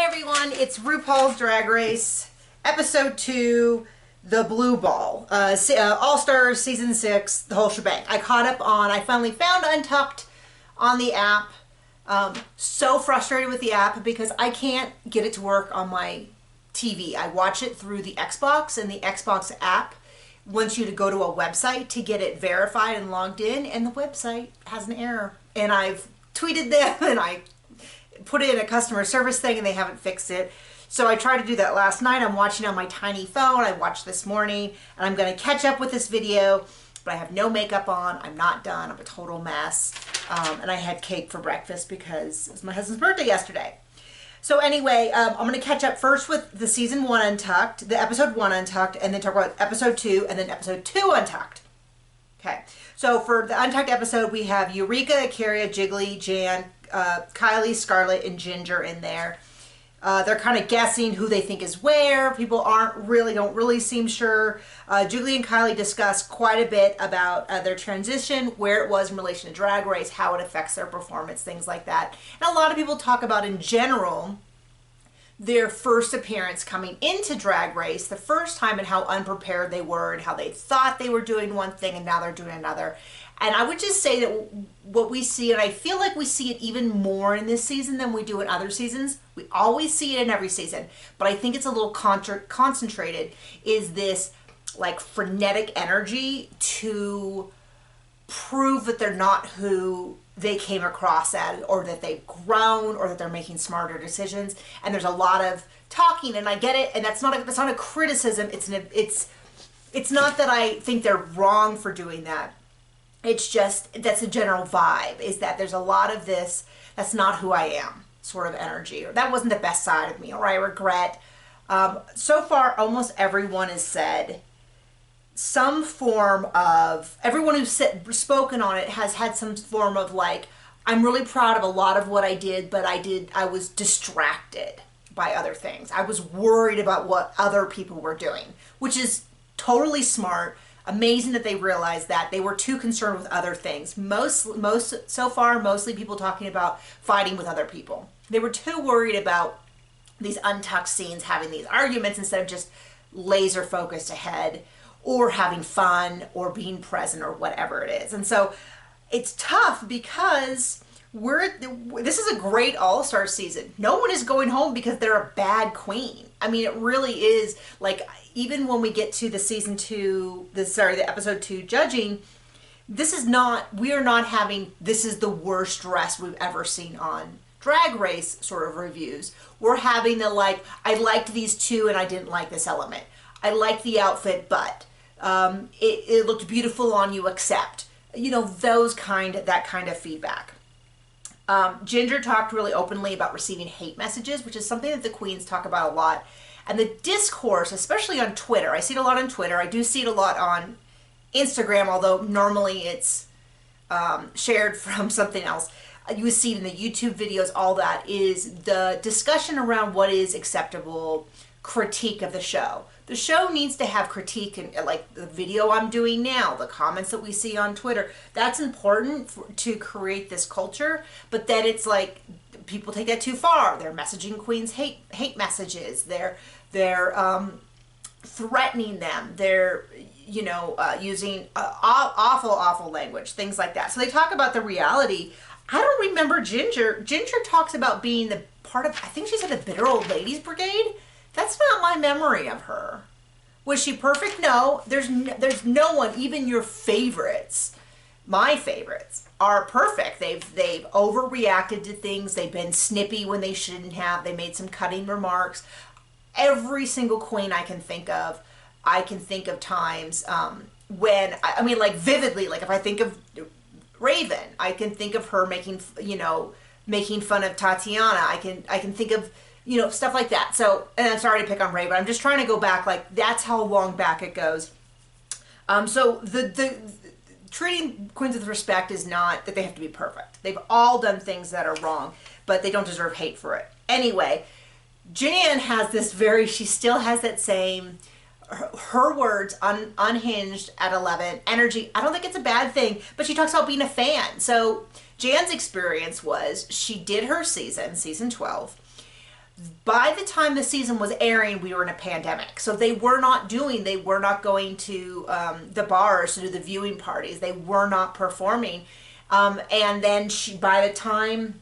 Hey everyone, it's RuPaul's Drag Race, episode 2, the Blue Ball, All Stars season 6, the whole shebang. I finally found Untucked on the app. So frustrated with the app because I can't get it to work on my TV. I watch it through the Xbox, and the Xbox app wants you to go to a website to get it verified and logged in, and the website has an error. And I've tweeted them and I put in a customer service thing and they haven't fixed it. So I tried to do that last night. I'm watching on my tiny phone. I watched this morning and I'm going to catch up with this video, but I have no makeup on. I'm not done. I'm a total mess. And I had cake for breakfast because it was my husband's birthday yesterday. So anyway, I'm going to catch up first with the season 1 Untucked, the episode 1 Untucked, and then talk about episode 2 and then episode 2 Untucked. Okay. So for the Untucked episode, we have Eureka, Ikaria, Jiggly, Jan, Kylie, Scarlett, and Ginger in there. They're kind of guessing who they think is where. People don't really seem sure. Jiggly and Kylie discuss quite a bit about their transition, where it was in relation to Drag Race, how it affects their performance, things like that. And a lot of people talk about, in general, their first appearance coming into Drag Race, the first time, and how unprepared they were and how they thought they were doing one thing and now they're doing another. And I would just say that what we see, and I feel like we see it even more in this season than we do in other seasons. We always see it in every season, but I think it's a little concentrated, is this like frenetic energy to prove that they're not who they came across as, or that they've grown, or that they're making smarter decisions. And there's a lot of talking, and I get it, and that's not a criticism. It's not that I think they're wrong for doing that. It's just, that's a general vibe, is that there's a lot of this, that's not who I am sort of energy, or that wasn't the best side of me, or I regret. So far, almost everyone has said some form of, everyone who's spoken on it has had some form of like, I'm really proud of a lot of what I did, but I was distracted by other things. I was worried about what other people were doing, which is totally smart. Amazing that they realized that. They were too concerned with other things. So far, mostly people talking about fighting with other people. They were too worried about these untucked scenes, having these arguments, instead of just laser focused ahead, or having fun, or being present, or whatever it is. And so it's tough because this is a great All-Star season. No one is going home because they're a bad queen. I mean, it really is, like, even when we get to the the episode 2 judging, we are not having, this is the worst dress we've ever seen on Drag Race sort of reviews. We're having the, like, I liked these two and I didn't like this element. I liked the outfit, but it looked beautiful on you, except, that kind of feedback. Ginger talked really openly about receiving hate messages, which is something that the queens talk about a lot. And the discourse, especially on Twitter, I see it a lot on Twitter. I do see it a lot on Instagram, although normally it's shared from something else. You would see it in the YouTube videos, all that is the discussion around what is acceptable critique of the show. The show needs to have critique, and like the video I'm doing now, the comments that we see on Twitter, that's important to create this culture. But then it's like people take that too far. They're messaging queens hate messages. They're threatening them. They're using awful language, things like that. So they talk about the reality. I don't remember Ginger. Ginger talks about being the part of, I think she's at the Bitter Old Ladies Brigade. That's not my memory of her. Was she perfect? No. There's no one, even your favorites, my favorites, are perfect. They've overreacted to things. They've been snippy when they shouldn't have. They made some cutting remarks. Every single queen I can think of times when, I mean, like vividly, like if I think of Raven, I can think of her making fun of Tatiana. I can think of, stuff like that. So, and I'm sorry to pick on Raven. I'm just trying to go back, like that's how long back it goes. So the treating queens with respect is not that they have to be perfect. They've all done things that are wrong, but they don't deserve hate for it. Anyway, Jan has this she still has that same, her words, unhinged at 11, energy. I don't think it's a bad thing, but she talks about being a fan. So Jan's experience was, she did her season 12. by the time the season was airing, we were in a pandemic. So they were not going to the bars to do the viewing parties. They were not performing. And then by the time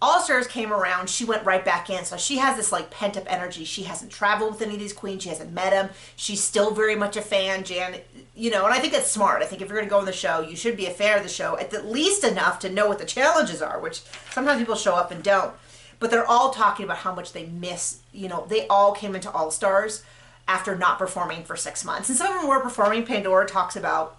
All Stars came around, she went right back in. So she has this like pent up energy. She hasn't traveled with any of these queens. She hasn't met them. She's still very much a fan, Jan. You know, and I think that's smart. I think if you're going to go on the show, you should be a fan of the show at least enough to know what the challenges are, which sometimes people show up and don't. But they're all talking about how much they miss, you know, they all came into All Stars after not performing for 6 months. And some of them were performing. Pandora talks about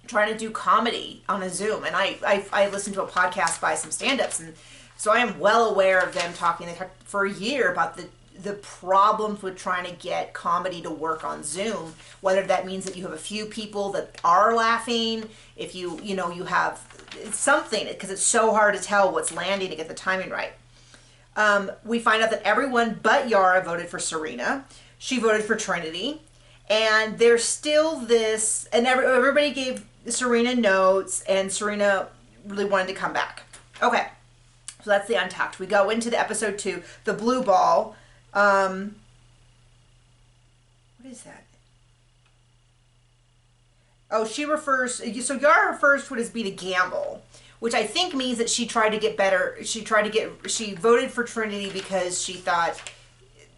trying to do comedy on a Zoom. And I listened to a podcast by some stand-ups, and so I am well aware of them talking for a year about the problems with trying to get comedy to work on Zoom, whether that means that you have a few people that are laughing, if you have something, because it's so hard to tell what's landing to get the timing right. We find out that everyone but Yara voted for Serena. She voted for Trinity. And there's still this, and everybody gave Serena notes, and Serena really wanted to come back. Okay, so that's the Untucked. We go into the episode 2, the blue ball. What is that? Oh, she Yara refers to it as being a gamble, which I think means that she tried to get better. She voted for Trinity because she thought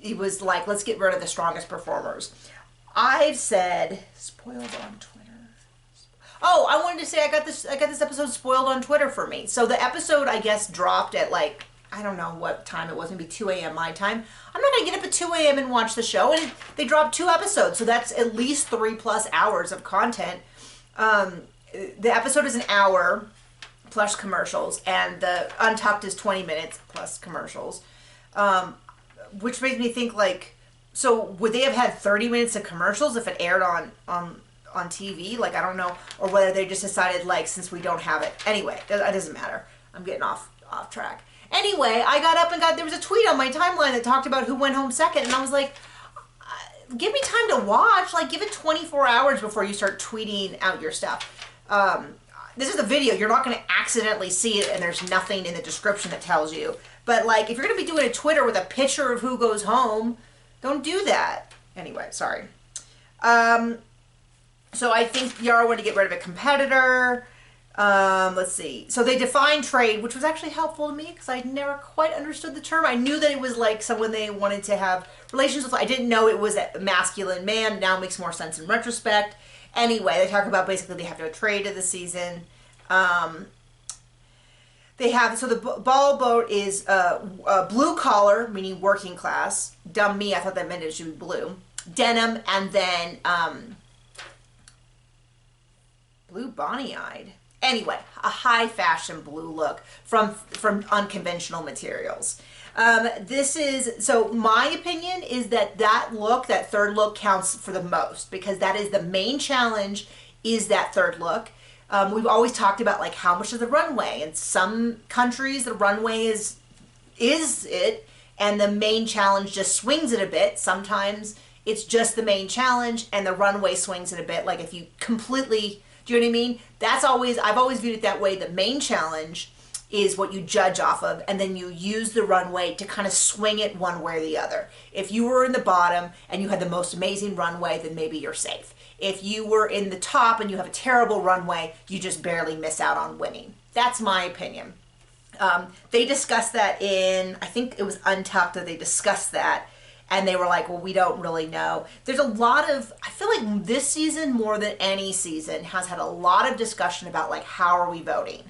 it was like, let's get rid of the strongest performers. I've said, spoiled on Twitter. Oh, I wanted to say I got this episode spoiled on Twitter for me. So the episode, I guess, dropped at like, I don't know what time it was, maybe 2 a.m. my time. I'm not going to get up at 2 a.m. and watch the show. And they dropped 2 episodes, so that's at least 3+ hours of content. The episode is an hour plus commercials, and the Untucked is 20 minutes plus commercials. Which makes me think, like, so would they have had 30 minutes of commercials if it aired on TV? Like, I don't know. Or whether they just decided, like, since we don't have it. Anyway, it doesn't matter. I'm getting off track. Anyway, I got up and there was a tweet on my timeline that talked about who went home second. And I was like, give me time to watch. Like, give it 24 hours before you start tweeting out your stuff. This is a video. You're not going to accidentally see it, and there's nothing in the description that tells you. But, like, if you're going to be doing a Twitter with a picture of who goes home, don't do that. Anyway, sorry. So I think Yara wanted to get rid of a competitor. Let's see. So they defined trade, which was actually helpful to me because I never quite understood the term. I knew that it was like someone they wanted to have relations with. I didn't know it was a masculine man. Now it makes more sense in retrospect. Anyway, they talk about basically they have to trade to the season. They have, so the ball boat is blue collar, meaning working class. Dumb me, I thought that meant it should be blue. Denim, and then blue Bonnie-eyed. Anyway, a high fashion blue look from unconventional materials. This is, so my opinion is that look, that third look counts for the most because that is the main challenge, is that third look. We've always talked about like how much of the runway. In some countries, the runway is it, and the main challenge just swings it a bit. Sometimes it's just the main challenge and the runway swings it a bit. Like if you completely, do you know what I mean? I've always viewed it that way. The main challenge is what you judge off of, and then you use the runway to kind of swing it one way or the other. If you were in the bottom and you had the most amazing runway, then maybe you're safe. If you were in the top and you have a terrible runway, you just barely miss out on winning. That's my opinion. They discussed that in, I think it was Untucked that they discussed that, and they were like, well, we don't really know. There's a lot of, I feel like this season more than any season has had a lot of discussion about like, how are we voting?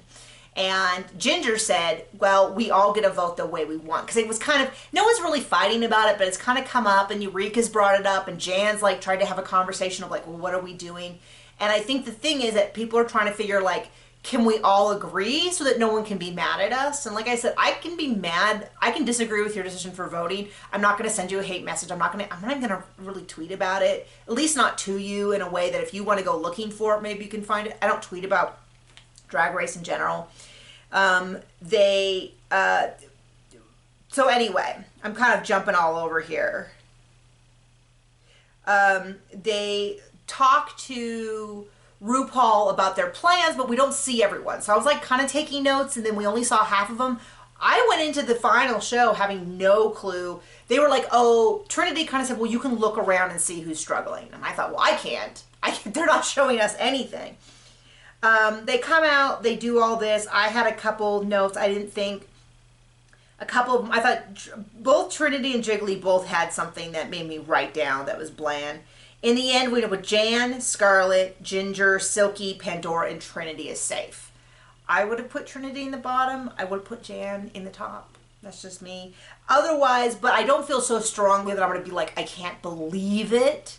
And Ginger said, well, we all get a vote the way we want. Because it was kind of, no one's really fighting about it, but it's kind of come up, and Eureka's brought it up, and Jan's like tried to have a conversation of like, well, what are we doing? And I think the thing is that people are trying to figure like, can we all agree so that no one can be mad at us? And like I said, I can be mad. I can disagree with your decision for voting. I'm not going to send you a hate message. I'm not going to really tweet about it, at least not to you, in a way that if you want to go looking for it, maybe you can find it. I don't tweet about Drag Race in general. So anyway, I'm kind of jumping all over here. They talk to RuPaul about their plans, but we don't see everyone. So I was like kind of taking notes, and then we only saw half of them. I went into the final show having no clue. They were like, oh, Trinity kind of said, well, you can look around and see who's struggling. And I thought, well, I can't. They're not showing us anything. They come out, they do all this. I had a couple notes. I didn't think, a couple of them, I thought both Trinity and Jiggly both had something that made me write down that was bland. In the end, we went with Jan, Scarlet, Ginger, Silky, Pandora, and Trinity is safe. I would have put Trinity in the bottom. I would have put Jan in the top. That's just me. Otherwise, but I don't feel so strongly that I'm going to be like, I can't believe it.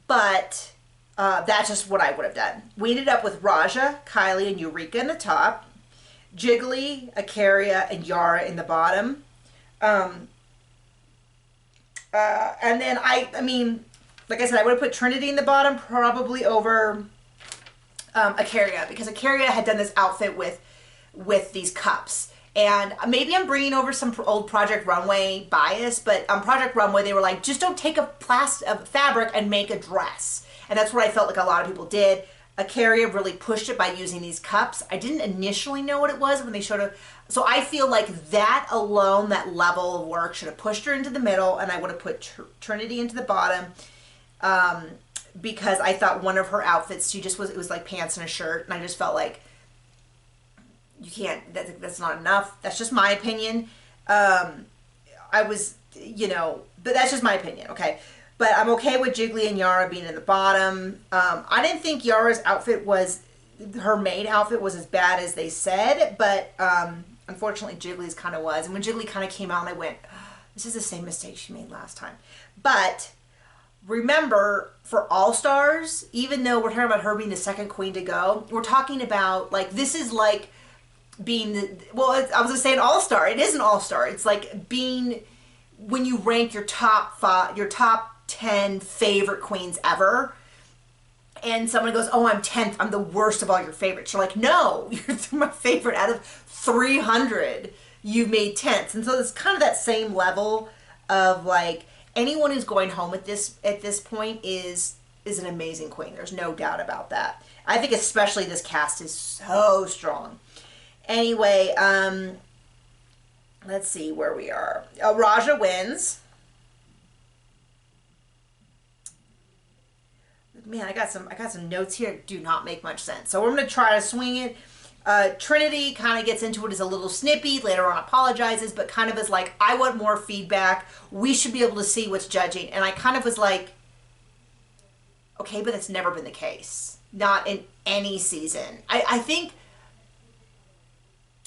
But that's just what I would have done. We ended up with Raja, Kylie, and Eureka in the top. Jiggly, Akaria, and Yara in the bottom. And then I mean, like I said, I would have put Trinity in the bottom, probably over Akaria, because Akaria had done this outfit with these cups. And maybe I'm bringing over some old Project Runway bias, but on Project Runway, they were like, just don't take a fabric and make a dress. And that's what I felt like a lot of people did. Akaria really pushed it by using these cups. I didn't initially know what it was when they showed it. So I feel like that alone, that level of work, should have pushed her into the middle, and I would have put Trinity into the bottom. Because I thought one of her outfits, it was like pants and a shirt, and I just felt like, you can't, that's not enough. That's just my opinion. But that's just my opinion, okay? But I'm okay with Jiggly and Yara being in the bottom. I didn't think Yara's outfit her main outfit was as bad as they said, but unfortunately Jiggly's kind of was. And when Jiggly kind of came out, I went, this is the same mistake she made last time. But remember, for All Stars, even though we're talking about her being the second queen to go, we're talking about, like, this is like being I was going to say an All-Star. It is an All-Star. It's like being, when you rank your top 10 favorite queens ever, and someone goes, oh, I'm 10th, I'm the worst of all your favorites. You're like, no, you're my favorite out of 300. You made 10th. And so it's kind of that same level of, like, anyone who's going home at this point is an amazing queen. There's no doubt about that. I think especially this cast is so strong. Anyway, let's see where we are. Raja wins. Man, I got some notes here that do not make much sense. So we're going to try to swing it. Trinity kind of gets into it as a little snippy, later on apologizes, but kind of is like, I want more feedback. We should be able to see what's judging. And I kind of was like, okay, but that's never been the case. Not in any season. I think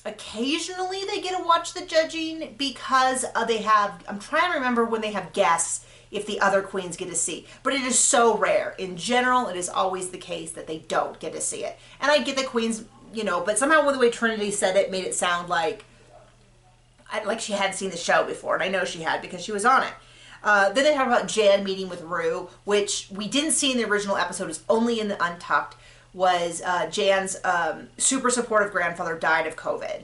occasionally they get to watch the judging because they have, I'm trying to remember when they have guests, if the other queens get to see. But it is so rare. In general, it is always the case that they don't get to see it. And I get the queens, but somehow the way Trinity said it made it sound like she hadn't seen the show before. And I know she had because she was on it. Then they talk about Jan meeting with Ru, which we didn't see in the original episode. It's only in the Untucked. Was Jan's super supportive grandfather died of COVID.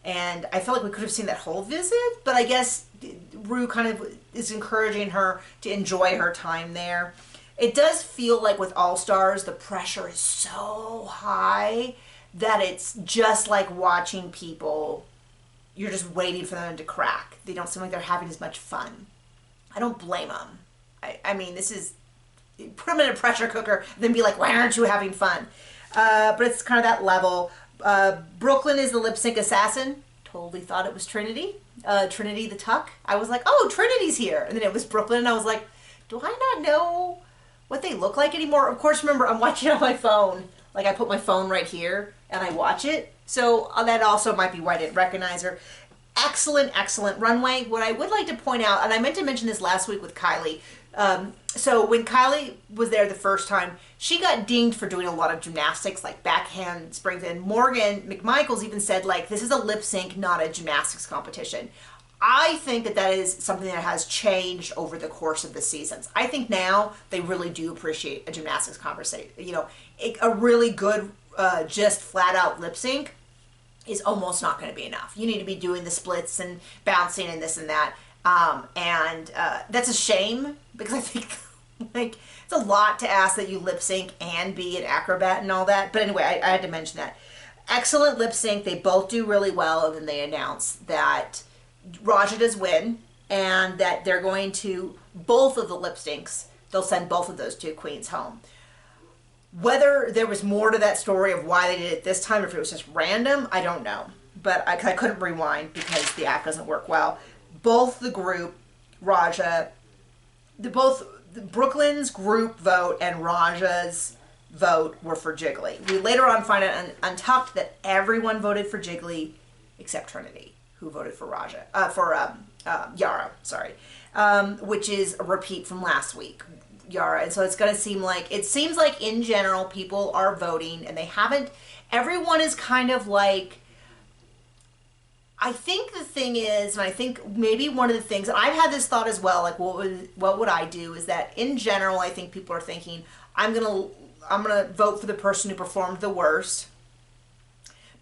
And I felt like we could have seen that whole visit, but I guess Ru kind of is encouraging her to enjoy her time there. It does feel like with All Stars, the pressure is so high that it's just like watching people, you're just waiting for them to crack. They don't seem like they're having as much fun. I don't blame them. I mean, this is, put them in a pressure cooker and then be like, why aren't you having fun? But it's kind of that level. Brooklyn is the lip sync assassin. Totally thought it was Trinity. Trinity the Tuck. I was like, oh, Trinity's here. And then it was Brooklyn. And I was like, do I not know what they look like anymore? Of course, remember, I'm watching on my phone. Like, I put my phone right here and I watch it. So that also might be why I didn't recognize her. Excellent, excellent runway. What I would like to point out, and I meant to mention this last week with Kylie. So when Kylie was there the first time, she got dinged for doing a lot of gymnastics, like backhand springs. And Morgan McMichaels even said, like, this is a lip sync, not a gymnastics competition. I think that is something that has changed over the course of the seasons. I think now they really do appreciate a gymnastics conversation. A really good, just flat out lip sync is almost not going to be enough. You need to be doing the splits and bouncing and this and that. That's a shame because I think like it's a lot to ask that you lip sync and be an acrobat and all that. But anyway, I had to mention that. excellent lip sync. They both do really well, and then they announce that Raja does win, and that they're going to, both of the lip syncs, they'll send both of those two queens home. Whether there was more to that story of why they did it this time, or if it was just random, I don't know. But I couldn't rewind because the app doesn't work well. Both the group, Raja, both Brooklyn's group vote and Raja's vote were for Jiggly. We later on find out Untucked that everyone voted for Jiggly except Trinity, who voted for Yara, sorry, which is a repeat from last week, Yara. And so it seems like in general people are voting, and everyone is kind of like, I think the thing is, and I think maybe one of the things, and I've had this thought as well, like what would I do, is that in general I think people are thinking, I'm gonna vote for the person who performed the worst,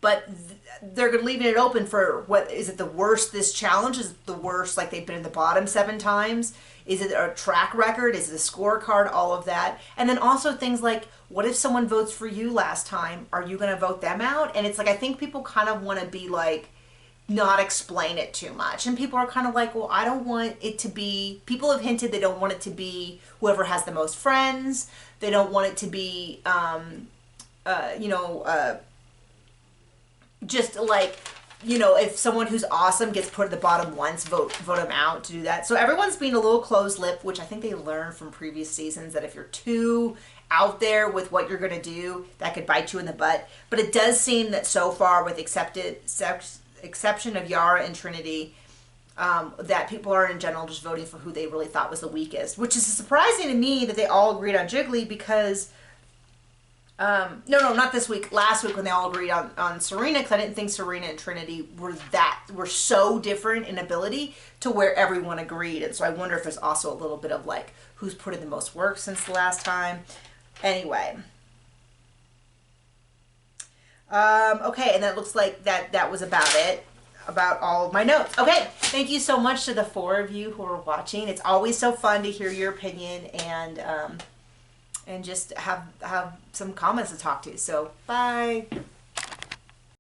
but they're gonna leaving it open for what is it the worst this challenge is, the worst like they've been in the bottom 7 times, is it a track record, is it a scorecard, all of that. And then also things like, what if someone votes for you last time, are you gonna vote them out? And it's like, I think people kind of want to be like, not explain it too much, and people are kind of like, well, I don't want it to be, people have hinted they don't want it to be whoever has the most friends, they don't want it to be just like, if someone who's awesome gets put at the bottom once, vote them out to do that. So everyone's being a little closed-lipped, which I think they learned from previous seasons, that if you're too out there with what you're going to do, that could bite you in the butt. But it does seem that so far, with exception of Yara and Trinity, that people are in general just voting for who they really thought was the weakest, which is surprising to me that they all agreed on Jiggly, because no, not this week, last week when they all agreed on Serena, because I didn't think Serena and Trinity were so different in ability to where everyone agreed. And so I wonder if there's also a little bit of like, who's put in the most work since the last time. Anyway. Okay, and that looks like that was about it, about all of my notes. Okay, thank you so much to the 4 of you who are watching. It's always so fun to hear your opinion and just have some comments to talk to. So, bye.